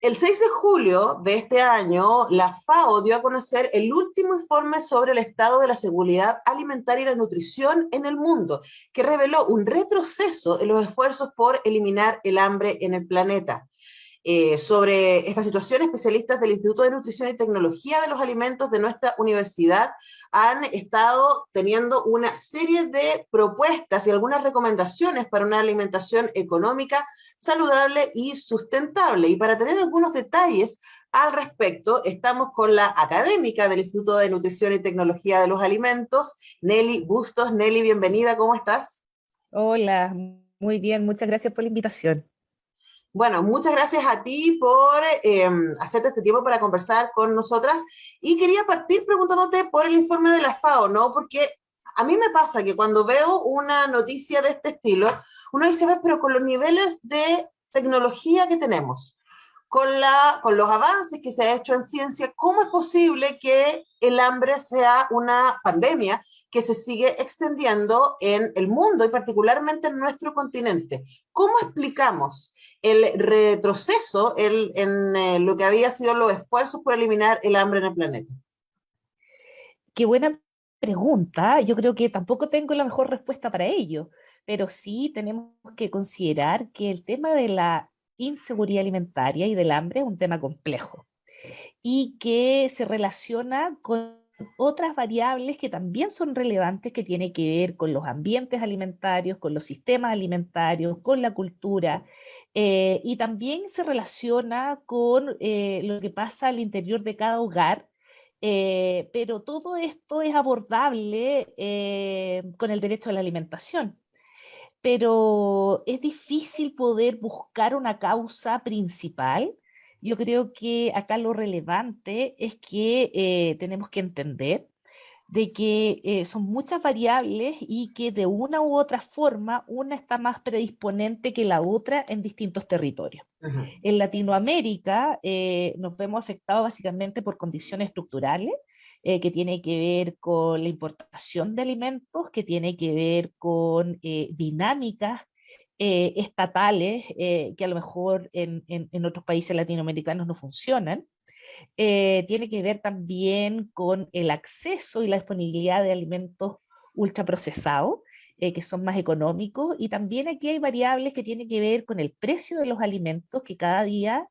El 6 de julio de este año, la FAO dio a conocer el último informe sobre el estado de la seguridad alimentaria y la nutrición en el mundo, que reveló un retroceso en los esfuerzos por eliminar el hambre en el planeta. Sobre esta situación, especialistas del Instituto de Nutrición y Tecnología de los Alimentos de nuestra universidad han estado teniendo una serie de propuestas y algunas recomendaciones para una alimentación económica, saludable y sustentable. Y para tener algunos detalles al respecto, estamos con la académica del Instituto de Nutrición y Tecnología de los Alimentos, Nelly Bustos. Nelly, bienvenida, ¿cómo estás? Hola, muy bien, muchas gracias por la invitación. Bueno, muchas gracias a ti por hacerte este tiempo para conversar con nosotras. Y quería partir preguntándote por el informe de la FAO, ¿no? Porque a mí me pasa que cuando veo una noticia de este estilo, uno dice, a ver, pero con los niveles de tecnología que tenemos, con los avances que se ha hecho en ciencia, ¿cómo es posible que el hambre sea una pandemia que se sigue extendiendo en el mundo y particularmente en nuestro continente? ¿Cómo explicamos el retroceso en lo que había sido los esfuerzos por eliminar el hambre en el planeta? Qué buena pregunta. Yo creo que tampoco tengo la mejor respuesta para ello, pero sí tenemos que considerar que el tema de la inseguridad alimentaria y del hambre es un tema complejo y que se relaciona con otras variables que también son relevantes, que tiene que ver con los ambientes alimentarios, con los sistemas alimentarios, con la cultura, y también se relaciona con lo que pasa al interior de cada hogar. Pero todo esto es abordable con el derecho a la alimentación, pero es difícil poder buscar una causa principal. Yo creo que acá lo relevante es que tenemos que entender de que son muchas variables y que de una u otra forma una está más predisponente que la otra en distintos territorios. Uh -huh. En Latinoamérica nos vemos afectados básicamente por condiciones estructurales, que tiene que ver con la importación de alimentos, que tiene que ver con dinámicas estatales que a lo mejor en otros países latinoamericanos no funcionan. Tiene que ver también con el acceso y la disponibilidad de alimentos ultraprocesados, que son más económicos, y también aquí hay variables que tienen que ver con el precio de los alimentos que cada día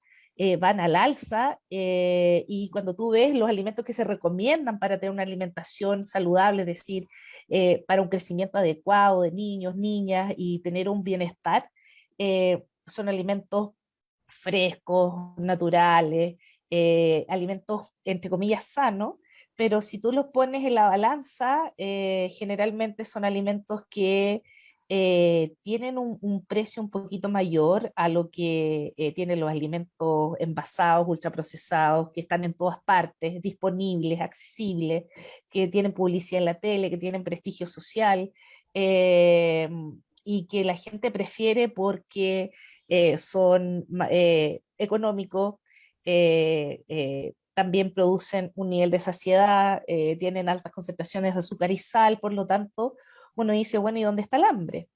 van al alza, y cuando tú ves los alimentos que se recomiendan para tener una alimentación saludable, es decir, para un crecimiento adecuado de niños, niñas y tener un bienestar, son alimentos frescos, naturales, alimentos, entre comillas, sanos, pero si tú los pones en la balanza, generalmente son alimentos que tienen un precio un poquito mayor a lo que tienen los alimentos envasados, ultraprocesados, que están en todas partes, disponibles, accesibles, que tienen publicidad en la tele, que tienen prestigio social, eh, y que la gente prefiere porque son económicos, también producen un nivel de saciedad, tienen altas concentraciones de azúcar y sal, por lo tanto, uno dice, bueno, ¿y dónde está el hambre?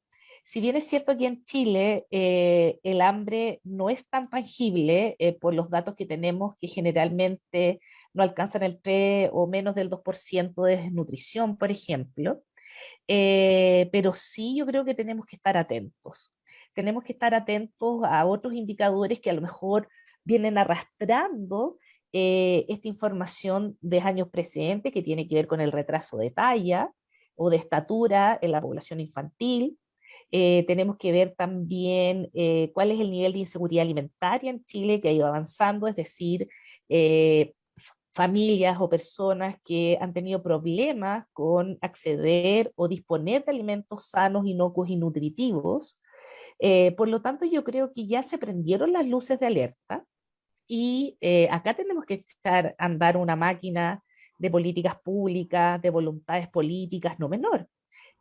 Si bien es cierto que en Chile el hambre no es tan tangible por los datos que tenemos, que generalmente no alcanzan el 3 o menos del 2% de desnutrición, por ejemplo, pero sí yo creo que tenemos que estar atentos. Tenemos que estar atentos a otros indicadores que a lo mejor vienen arrastrando esta información de años precedentes, que tiene que ver con el retraso de talla o de estatura en la población infantil. Tenemos que ver también cuál es el nivel de inseguridad alimentaria en Chile, que ha ido avanzando, es decir, familias o personas que han tenido problemas con acceder o disponer de alimentos sanos, inocuos y nutritivos. Por lo tanto, yo creo que ya se prendieron las luces de alerta y acá tenemos que echar a andar una máquina de políticas públicas, de voluntades políticas, no menor,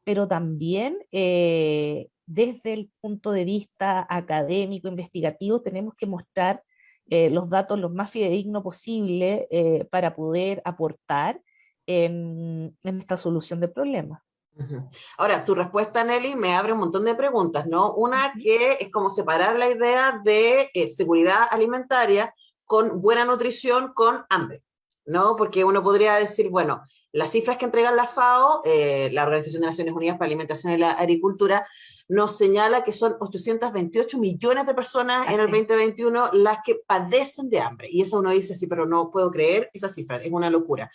pero también desde el punto de vista académico, investigativo, tenemos que mostrar los datos lo más fidedigno posible para poder aportar en esta solución del problema. Ujú. Ahora, tu respuesta, Nelly, me abre un montón de preguntas, ¿no? Una Ujú. que es como separar la idea de seguridad alimentaria con buena nutrición con hambre, ¿no? Porque uno podría decir, bueno, las cifras que entregan la FAO, la Organización de Naciones Unidas para la Alimentación y la Agricultura, nos señala que son 828 millones de personas en el Así es. 2021 las que padecen de hambre. Y eso uno dice, sí, pero no puedo creer esa cifra, es una locura.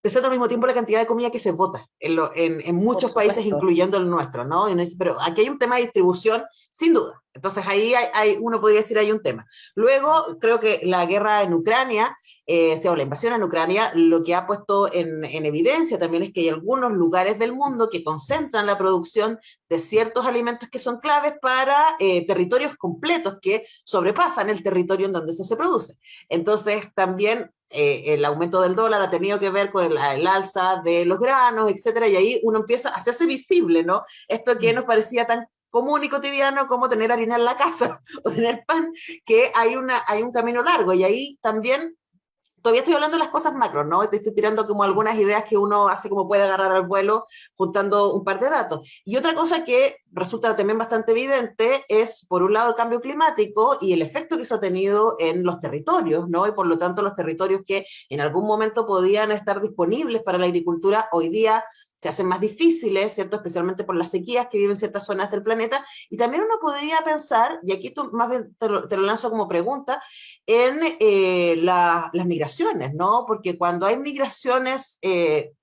Pensando al mismo tiempo la cantidad de comida que se vota en Por muchos países, supuesto. incluyendo el nuestro, ¿no? Y uno dice, pero aquí hay un tema de distribución, sin duda. Entonces ahí uno podría decir hay un tema. Luego, creo que la guerra en Ucrania, o la invasión en Ucrania, lo que ha puesto en evidencia también es que hay algunos lugares del mundo que concentran la producción de ciertos alimentos que son claves para territorios completos que sobrepasan el territorio en donde eso se produce. Entonces, también el aumento del dólar ha tenido que ver con el alza de los granos, etcétera, y ahí uno empieza a hacerse visible, ¿no? Esto que Mm. nos parecía tan común y cotidiano como tener harina en la casa o tener pan, que hay un camino largo, y ahí también todavía estoy hablando de las cosas macro, ¿no? Te estoy tirando como Sí. algunas ideas que uno hace como puede agarrar al vuelo juntando un par de datos. Y otra cosa que resulta también bastante evidente es, por un lado, el cambio climático y el efecto que eso ha tenido en los territorios, ¿no? Y por lo tanto, los territorios que en algún momento podían estar disponibles para la agricultura, hoy día se hacen más difíciles, ¿cierto? Especialmente por las sequías que viven ciertas zonas del planeta. Y también uno podría pensar, y aquí tú más bien te lo lanzo como pregunta, en las migraciones, ¿no? Porque cuando hay migraciones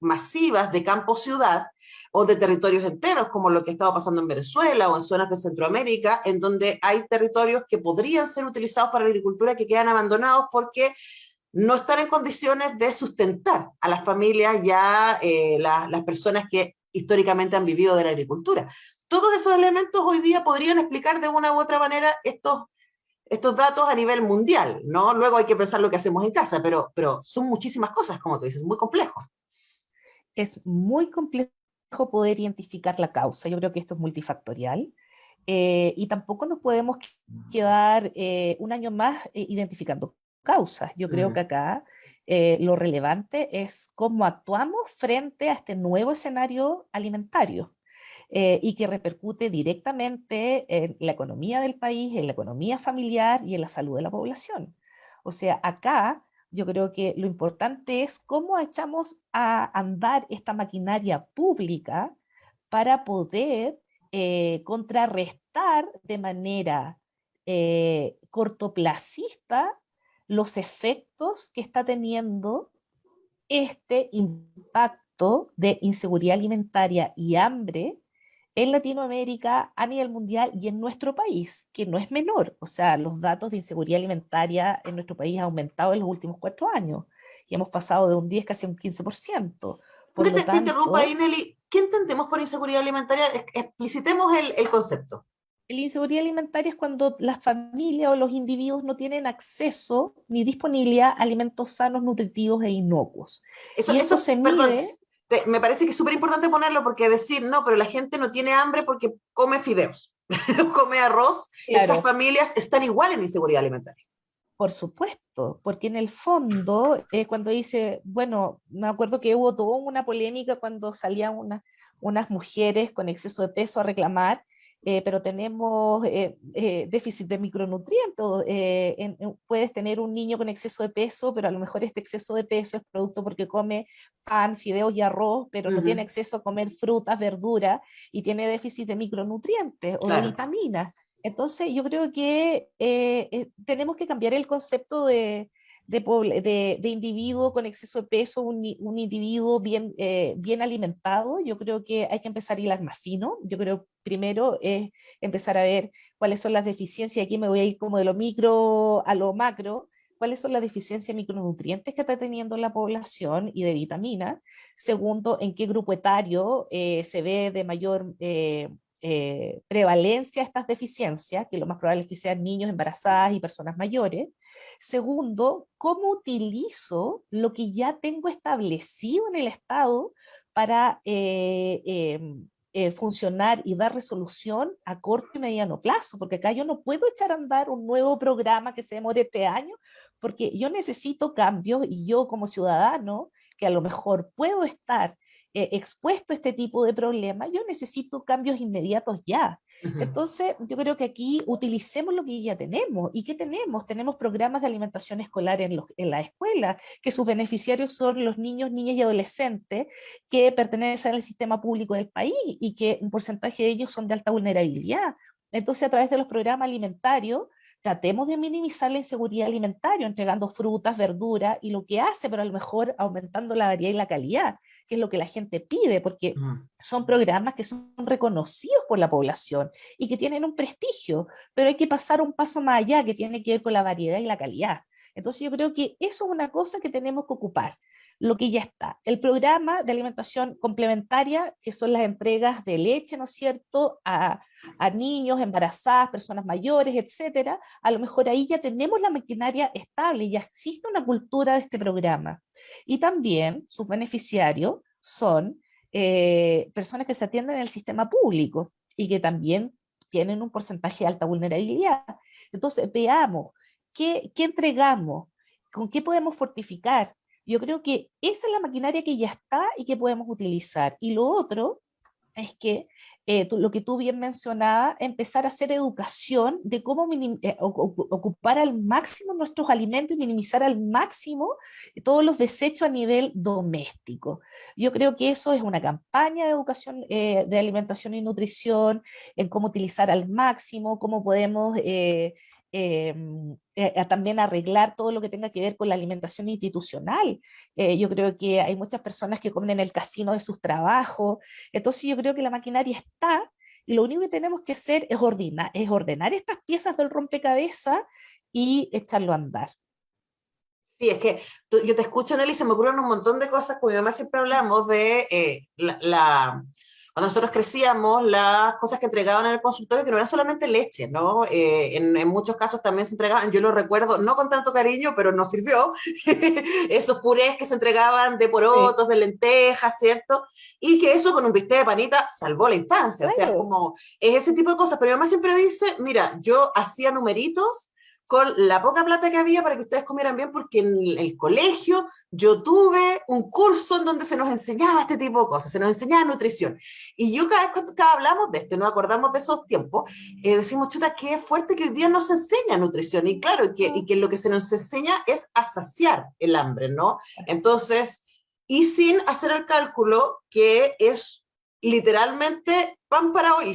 masivas de campo-ciudad o de territorios enteros, como lo que estaba pasando en Venezuela o en zonas de Centroamérica, en donde hay territorios que podrían ser utilizados para la agricultura que quedan abandonados porque no están en condiciones de sustentar a las familias ya las personas que históricamente han vivido de la agricultura. Todos esos elementos hoy día podrían explicar de una u otra manera estos datos a nivel mundial, ¿no? Luego hay que pensar lo que hacemos en casa, pero son muchísimas cosas, como tú dices, muy complejo. Es muy complejo poder identificar la causa. Yo creo que esto es multifactorial. Y tampoco nos podemos quedar un año más identificando causas. Yo creo que Mm. acá lo relevante es cómo actuamos frente a este nuevo escenario alimentario y que repercute directamente en la economía del país, en la economía familiar y en la salud de la población. O sea, acá yo creo que lo importante es cómo echamos a andar esta maquinaria pública para poder contrarrestar de manera cortoplacista los efectos que está teniendo este impacto de inseguridad alimentaria y hambre en Latinoamérica, a nivel mundial y en nuestro país, que no es menor. O sea, los datos de inseguridad alimentaria en nuestro país han aumentado en los últimos 4 años y hemos pasado de un 10 casi a un 15%. Por Que lo te interrumpa ahí, tanto, Nelly. ¿Qué entendemos por inseguridad alimentaria? Explicitemos el concepto. la inseguridad alimentaria es cuando las familias o los individuos no tienen acceso ni disponibilidad a alimentos sanos, nutritivos e inocuos. Y esto se Perdón, mide. me parece que es súper importante ponerlo porque decir, no, pero la gente no tiene hambre porque come fideos, come arroz, esas Claro, familias están igual en inseguridad alimentaria. por supuesto, porque en el fondo, cuando dice, bueno, me acuerdo que hubo toda una polémica cuando salían unas mujeres con exceso de peso a reclamar, pero tenemos déficit de micronutrientes. Puedes tener un niño con exceso de peso, pero a lo mejor este exceso de peso es producto porque come pan, fideos y arroz, pero Uh no tiene -huh, acceso a comer frutas, verduras y tiene déficit de micronutrientes o de claro. vitaminas. Entonces, yo creo que tenemos que cambiar el concepto de individuo con exceso de peso, un individuo bien alimentado. Yo creo que hay que empezar a hilar más fino. Yo creo primero es empezar a ver cuáles son las deficiencias. Aquí me voy a ir como de lo micro a lo macro. ¿Cuáles son las deficiencias de micronutrientes que está teniendo la población y de vitaminas? Segundo, en qué grupo etario se ve de mayor prevalencia a estas deficiencias, que lo más probable es que sean niños, embarazadas y personas mayores. Segundo, cómo utilizo lo que ya tengo establecido en el Estado para funcionar y dar resolución a corto y mediano plazo, porque acá yo no puedo echar a andar un nuevo programa que se demore 3 años, porque yo necesito cambios y yo como ciudadano, que a lo mejor puedo estar expuesto a este tipo de problemas, yo necesito cambios inmediatos ya. Ujú. Entonces, yo creo que aquí utilicemos lo que ya tenemos. ¿Y qué tenemos? Tenemos programas de alimentación escolar en la escuela, que sus beneficiarios son los niños, niñas y adolescentes que pertenecen al sistema público del país y que un porcentaje de ellos son de alta vulnerabilidad. Entonces, a través de los programas alimentarios, tratemos de minimizar la inseguridad alimentaria, entregando frutas, verduras y lo que hace, pero a lo mejor aumentando la variedad y la calidad, que es lo que la gente pide, porque Ujú. son programas que son reconocidos por la población y que tienen un prestigio, pero hay que pasar un paso más allá, que tiene que ver con la variedad y la calidad. Entonces yo creo que eso es una cosa que tenemos que ocupar, lo que ya está. El programa de alimentación complementaria, que son las entregas de leche, ¿no es cierto?, a niños, embarazadas, personas mayores, etcétera, a lo mejor ahí ya tenemos la maquinaria estable, ya existe una cultura de este programa. Y también sus beneficiarios son personas que se atienden en el sistema público y que también tienen un porcentaje de alta vulnerabilidad. Entonces, veamos qué entregamos, con qué podemos fortificar. Yo creo que esa es la maquinaria que ya está y que podemos utilizar. Y lo otro es que lo que tú bien mencionabas, empezar a hacer educación de cómo ocupar al máximo nuestros alimentos y minimizar al máximo todos los desechos a nivel doméstico. Yo creo que eso es una campaña de educación de alimentación y nutrición, en cómo utilizar al máximo, cómo podemos eh, también arreglar todo lo que tenga que ver con la alimentación institucional. Yo creo que hay muchas personas que comen en el casino de sus trabajos, entonces yo creo que la maquinaria está, y lo único que tenemos que hacer es ordenar estas piezas del rompecabezas y echarlo a andar. Sí, es que yo te escucho, Nelly, y se me ocurren un montón de cosas. Con mi mamá siempre hablamos de cuando nosotros crecíamos, las cosas que entregaban en el consultorio, que no era solamente leche, ¿no? En muchos casos también se entregaban, yo lo recuerdo, no con tanto cariño, pero nos sirvió, esos purés que se entregaban de Sí, porotos, de lentejas, ¿cierto? Y que eso con un bistec de panita salvó la infancia, o sea, es claro. como, es ese tipo de cosas. Pero mi mamá siempre dice, mira, yo hacía numeritos con la poca plata que había para que ustedes comieran bien, porque en el colegio yo tuve un curso en donde se nos enseñaba este tipo de cosas, se nos enseñaba nutrición. Y yo cada vez que hablamos de esto y nos acordamos de esos tiempos, decimos, chuta, qué fuerte que hoy día nos enseña nutrición. Y claro, y que lo que se nos enseña es a saciar el hambre, ¿no? Entonces, y sin hacer el cálculo que es literalmente pan para hoy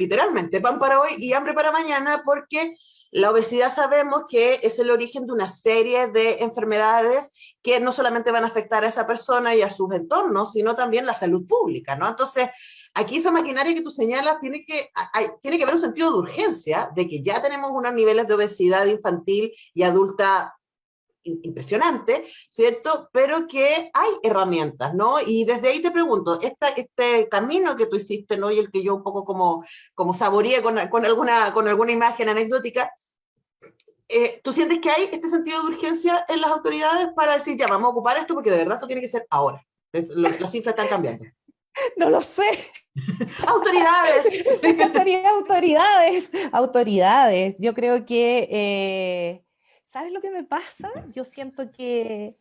y hambre para mañana, porque la obesidad sabemos que es el origen de una serie de enfermedades que no solamente van a afectar a esa persona y a sus entornos, sino también la salud pública, ¿no? Entonces, aquí esa maquinaria que tú señalas tiene que haber un sentido de urgencia, de que ya tenemos unos niveles de obesidad infantil y adulta impresionante, ¿cierto? Pero que hay herramientas, ¿no? Y desde ahí te pregunto, este camino que tú hiciste, ¿no? Y el que yo un poco como saboreé con alguna imagen anecdótica, ¿tú sientes que hay este sentido de urgencia en las autoridades para decir, ya, vamos a ocupar esto porque de verdad esto tiene que ser ahora? Las cifras están cambiando. No lo sé. ¡Autoridades! Me encantaría autoridades, autoridades. Yo creo que, ¿sabes lo que me pasa? Yo siento que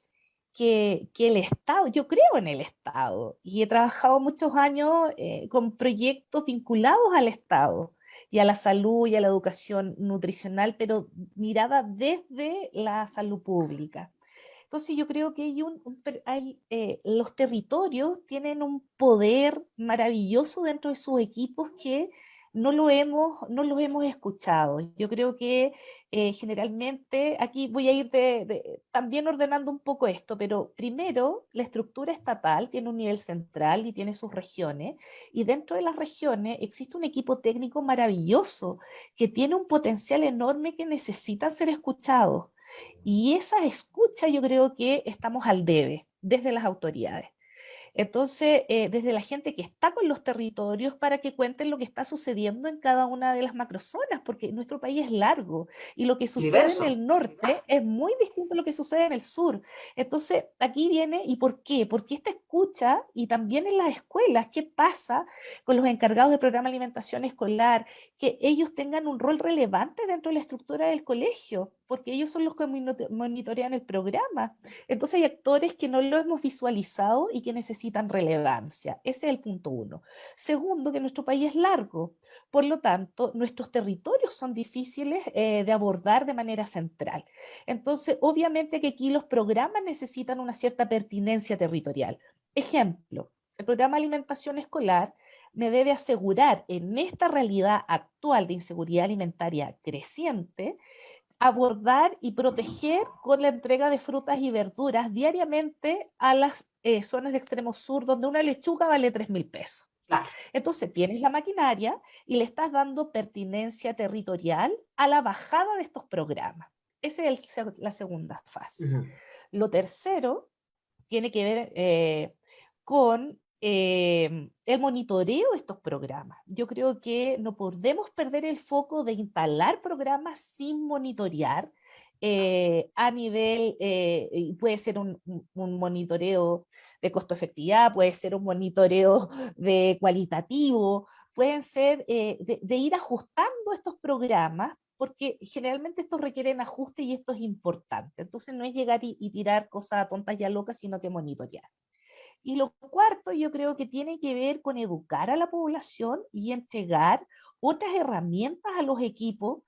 el Estado, yo creo en el Estado y he trabajado muchos años con proyectos vinculados al Estado y a la salud y a la educación nutricional, pero mirada desde la salud pública. Entonces yo creo que los territorios tienen un poder maravilloso dentro de sus equipos que no los hemos escuchado. Yo creo que generalmente, aquí voy a ir también ordenando un poco esto, pero primero la estructura estatal tiene un nivel central y tiene sus regiones, y dentro de las regiones existe un equipo técnico maravilloso que tiene un potencial enorme que necesita ser escuchado. Y esa escucha yo creo que estamos al debe desde las autoridades. Entonces, desde la gente que está con los territorios para que cuenten lo que está sucediendo en cada una de las macrozonas, porque nuestro país es largo y lo que sucede en Diverso. el norte es muy distinto a lo que sucede en el sur. Entonces, aquí viene, ¿y por qué? Porque esta escucha y también en las escuelas, ¿qué pasa con los encargados del programa de alimentación escolar? Que ellos tengan un rol relevante dentro de la estructura del colegio. porque ellos son los que monitorean el programa. Entonces hay actores que no lo hemos visualizado y que necesitan relevancia. Ese es el punto uno. Segundo, que nuestro país es largo. Por lo tanto, nuestros territorios son difíciles de abordar de manera central. Entonces, obviamente que aquí los programas necesitan una cierta pertinencia territorial. Ejemplo, el programa de alimentación escolar me debe asegurar en esta realidad actual de inseguridad alimentaria creciente, abordar y proteger con la entrega de frutas y verduras diariamente a las zonas de extremo sur, donde una lechuga vale 3.000 pesos. Claro. Entonces tienes la maquinaria y le estás dando pertinencia territorial a la bajada de estos programas. Esa es la segunda fase. Lo tercero tiene que ver con el monitoreo de estos programas. Yo creo que no podemos perder el foco de instalar programas sin monitorear a nivel, puede ser un monitoreo de costo-efectividad, puede ser un monitoreo de cualitativo, pueden ser de ir ajustando estos programas, porque generalmente estos requieren ajuste y esto es importante. Entonces no es llegar y tirar cosas tontas y locas, sino que monitorear. Y lo cuarto, yo creo que tiene que ver con educar a la población y entregar otras herramientas a los equipos,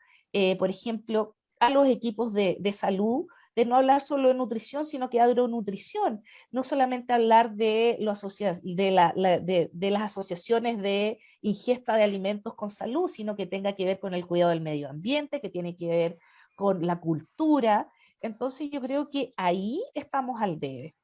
por ejemplo, a los equipos de salud, de no hablar solo de nutrición, sino que de agronutrición, no solamente hablar de, de las asociaciones de ingesta de alimentos con salud, sino que tenga que ver con el cuidado del medio ambiente, que tiene que ver con la cultura. Entonces yo creo que ahí estamos al debe.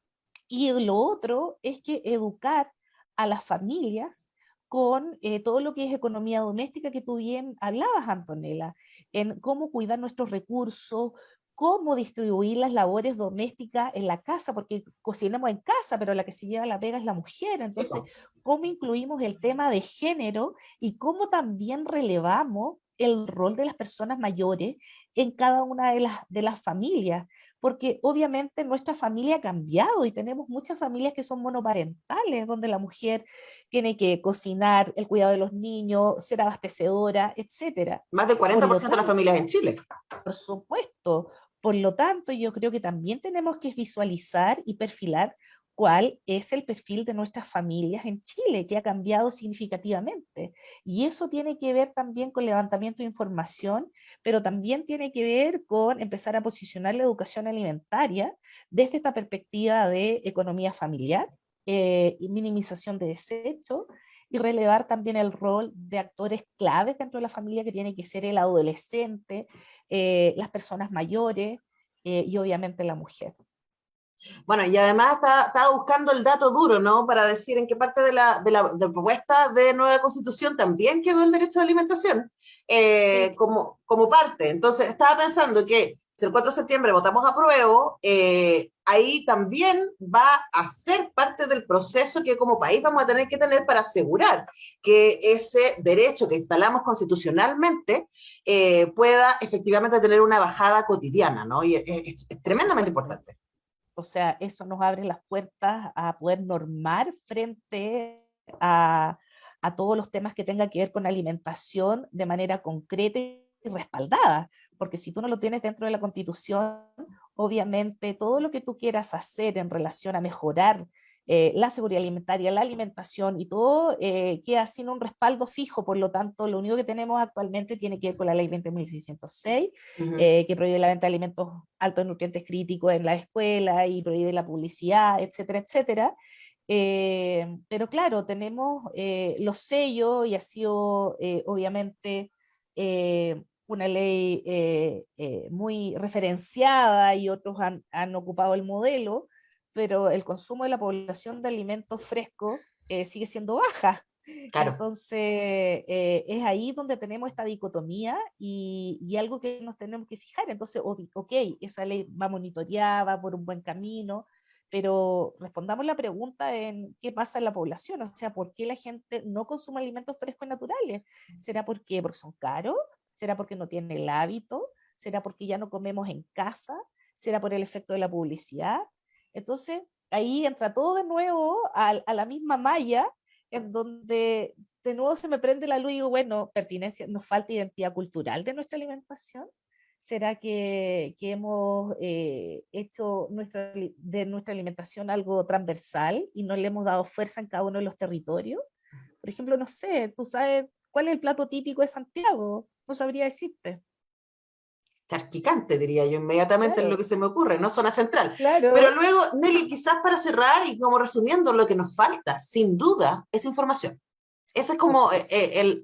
Y lo otro es que educar a las familias con todo lo que es economía doméstica que tú bien hablabas, Antonella, en cómo cuidar nuestros recursos, cómo distribuir las labores domésticas en la casa, porque cocinamos en casa, pero la que se lleva la pega es la mujer. Entonces, cómo incluimos el tema de género y cómo también relevamos el rol de las personas mayores en cada una de las familias, porque obviamente nuestra familia ha cambiado y tenemos muchas familias que son monoparentales, donde la mujer tiene que cocinar, el cuidado de los niños, ser abastecedora, etcétera. Más del Por lo 40% de las tanto, familias en Chile. por supuesto, por lo tanto, yo creo que también tenemos que visualizar y perfilar cuál es el perfil de nuestras familias en Chile, que ha cambiado significativamente. Y eso tiene que ver también con levantamiento de información, pero también tiene que ver con empezar a posicionar la educación alimentaria desde esta perspectiva de economía familiar y minimización de desechos, y relevar también el rol de actores claves dentro de la familia, que tiene que ser el adolescente, las personas mayores y obviamente la mujer. Bueno, y además estaba buscando el dato duro, ¿no? Para decir en qué parte de propuesta de nueva constitución también quedó el derecho a la alimentación Sí. como parte. Entonces, estaba pensando que si el 4 de septiembre votamos a prueba, ahí también va a ser parte del proceso que como país vamos a tener que tener para asegurar que ese derecho que instalamos constitucionalmente pueda efectivamente tener una bajada cotidiana, ¿no? Y es Por tremendamente supuesto. importante. O sea, eso nos abre las puertas a poder normar frente a, a todos los temas que tengan que ver con alimentación de manera concreta y respaldada, porque si tú no lo tienes dentro de la Constitución, obviamente todo lo que tú quieras hacer en relación a mejorar la seguridad alimentaria, la alimentación y todo queda sin un respaldo fijo. Por lo tanto, lo único que tenemos actualmente tiene que ver con la ley 20.606, Uh -huh. que prohíbe la venta de alimentos altos en nutrientes críticos en la escuela y prohíbe la publicidad, etcétera, etcétera. Pero claro, tenemos los sellos y ha sido obviamente una ley muy referenciada y otros han ocupado el modelo, pero el consumo de la población de alimentos frescos sigue siendo baja. Claro. Entonces, es ahí donde tenemos esta dicotomía y algo que nos tenemos que fijar. Entonces, ok, esa ley va monitoreada, va por un buen camino, pero respondamos la pregunta en qué pasa en la población. O sea, ¿por qué la gente no consume alimentos frescos y naturales? ¿Será porque son caros? ¿Será porque no tiene el hábito? ¿Será porque ya no comemos en casa? ¿Será por el efecto de la publicidad? Entonces, ahí entra todo de nuevo a la misma malla, en donde de nuevo se me prende la luz y digo, bueno, pertinencia, nos falta identidad cultural de nuestra alimentación. ¿Será que hemos hecho de nuestra alimentación algo transversal y no le hemos dado fuerza en cada uno de los territorios? Por ejemplo, no sé, ¿tú sabes cuál es el plato típico de Santiago? No sabría decirte. Charquicante, diría yo, inmediatamente es lo Claro, que se me ocurre, no zona central. Pero claro. luego, Nelly, quizás para cerrar y como resumiendo, lo que nos falta, sin duda, es información. Ese es Por como supuesto.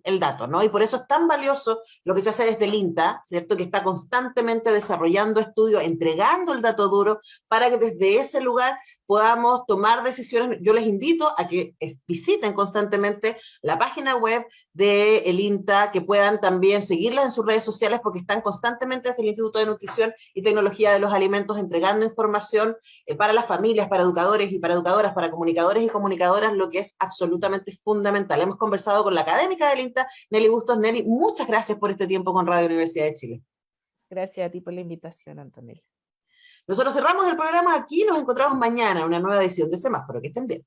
el dato, ¿no? Y por eso es tan valioso lo que se hace desde el INTA, ¿cierto? Que está constantemente desarrollando estudios, entregando el dato duro para que desde ese lugar podamos tomar decisiones. Yo les invito a que visiten constantemente la página web del INTA, que puedan también seguirla en sus redes sociales porque están constantemente desde el Instituto de Nutrición y Tecnología de los Alimentos entregando información para las familias, para educadores y para educadoras, para comunicadores y comunicadoras, lo que es absolutamente fundamental. Hemos conversado con la académica del INTA, Nelly Bustos. Nelly, muchas gracias por este tiempo con Radio Universidad de Chile. Gracias a ti por la invitación, Antonella. Nosotros cerramos el programa aquí y nos encontramos mañana en una nueva edición de Semáforo. Que estén bien.